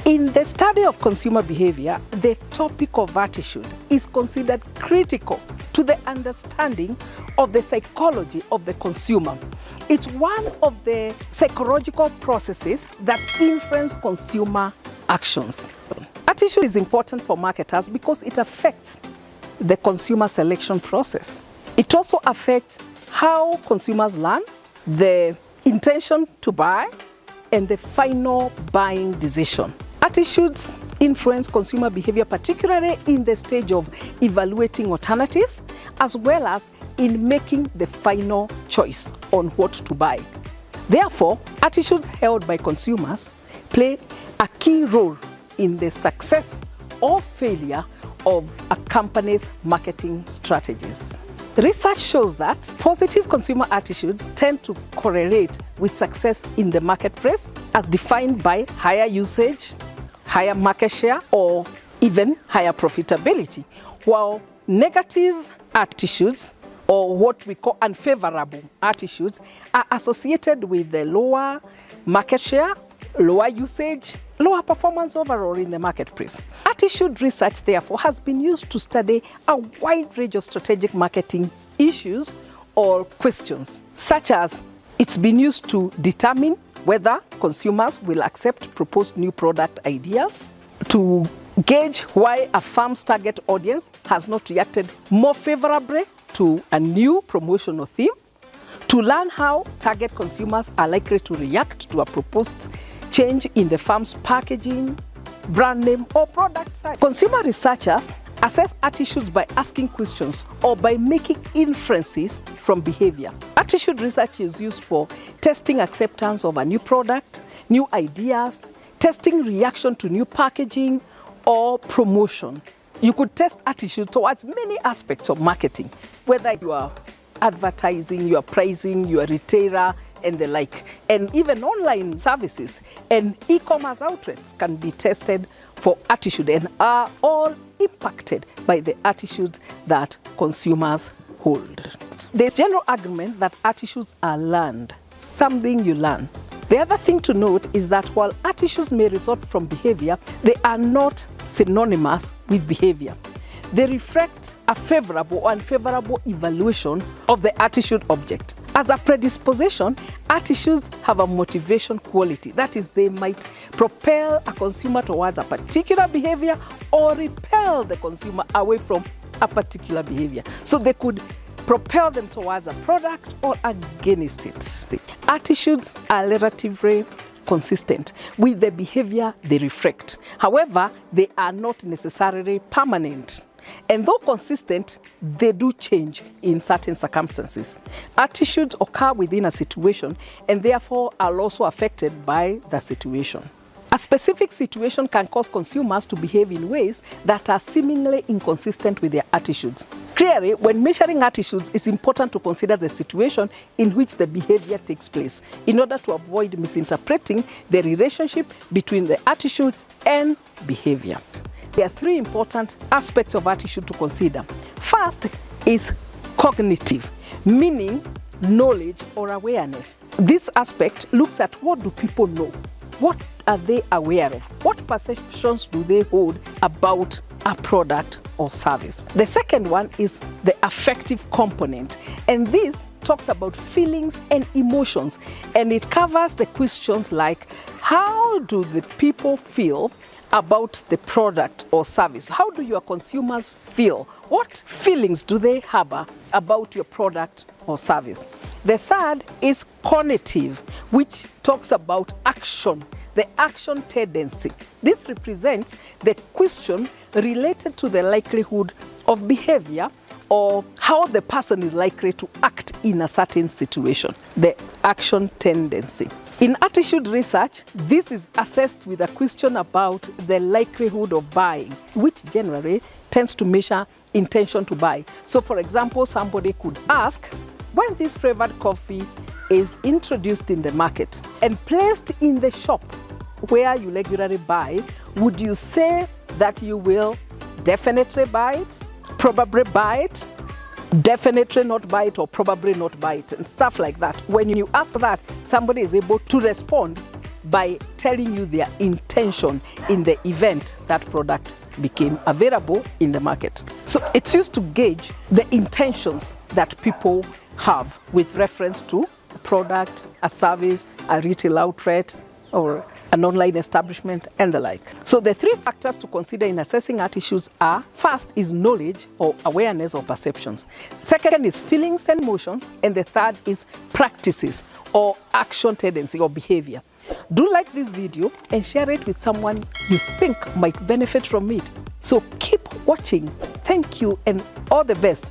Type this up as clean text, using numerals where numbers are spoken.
In the study of consumer behavior, the topic of attitude is considered critical to the understanding of the psychology of the consumer. It's one of the psychological processes that influence consumer actions. Attitude is important for marketers because it affects the consumer selection process. It also affects how consumers learn, the intention to buy, and the final buying decision. Attitudes influence consumer behavior, particularly in the stage of evaluating alternatives, as well as in making the final choice on what to buy. Therefore, attitudes held by consumers play a key role in the success or failure of a company's marketing strategies. Research shows that positive consumer attitudes tend to correlate with success in the marketplace as defined by higher usage, higher market share, or even higher profitability, while negative attitudes, or what we call unfavorable attitudes, are associated with the lower market share, lower usage, lower performance overall in the marketplace. Attitude research, therefore, has been used to study a wide range of strategic marketing issues or questions, such as it's been used to determine whether consumers will accept proposed new product ideas, to gauge why a firm's target audience has not reacted more favorably to a new promotional theme, to learn how target consumers are likely to react to a proposed change in the firm's packaging, brand name, or product size. Consumer researchers assess attitudes by asking questions or by making inferences from behavior. Attitude research is used for testing acceptance of a new product, new ideas, testing reaction to new packaging or promotion. You could test attitude towards many aspects of marketing, whether you are advertising, you are pricing, you are retailer, and the like. And even online services and e-commerce outlets can be tested for attitude and are all impacted by the attitudes that consumers hold. There's general argument that attitudes are learned, something you learn. The other thing to note is that while attitudes may result from behavior, they are not synonymous with behavior. They reflect a favorable or unfavorable evaluation of the attitude object. As a predisposition, attitudes have a motivation quality. That is, they might propel a consumer towards a particular behavior or repel the consumer away from a particular behavior. So they could propel them towards a product or against it. Attitudes are relatively consistent with the behavior they reflect. However, they are not necessarily permanent. And though consistent, they do change in certain circumstances. Attitudes occur within a situation and therefore are also affected by the situation. A specific situation can cause consumers to behave in ways that are seemingly inconsistent with their attitudes. Clearly, when measuring attitudes, it's important to consider the situation in which the behavior takes place in order to avoid misinterpreting the relationship between the attitude and behavior. There are three important aspects of attitude to consider. First is cognitive, meaning knowledge or awareness. This aspect looks at what do people know? What are they aware of? What perceptions do they hold about a product or service? The second one is the affective component, and this talks about feelings and emotions, and it covers the questions like how do the people feel about the product or service? How do your consumers feel? What feelings do they have about your product or service? The third is cognitive, which talks about action, the action tendency. This represents the question related to the likelihood of behavior or how the person is likely to act in a certain situation, the action tendency. In attitude research, this is assessed with a question about the likelihood of buying, which generally tends to measure intention to buy. So for example, somebody could ask, when this flavored coffee is introduced in the market and placed in the shop where you regularly buy, would you say that you will definitely buy it, probably buy it, definitely not buy it, or probably not buy it, and stuff like that? When you ask that, somebody is able to respond by telling you their intention in the event that product became available in the market. So it's used to gauge the intentions that people have with reference to a product, a service, a retail outlet, or an online establishment, and the like. So the three factors to consider in assessing attitudes are: first is knowledge or awareness or perceptions. Second is feelings and emotions. And the third is practices or action tendency or behavior. Do like this video and share it with someone you think might benefit from it. So keep watching. Thank you and all the best.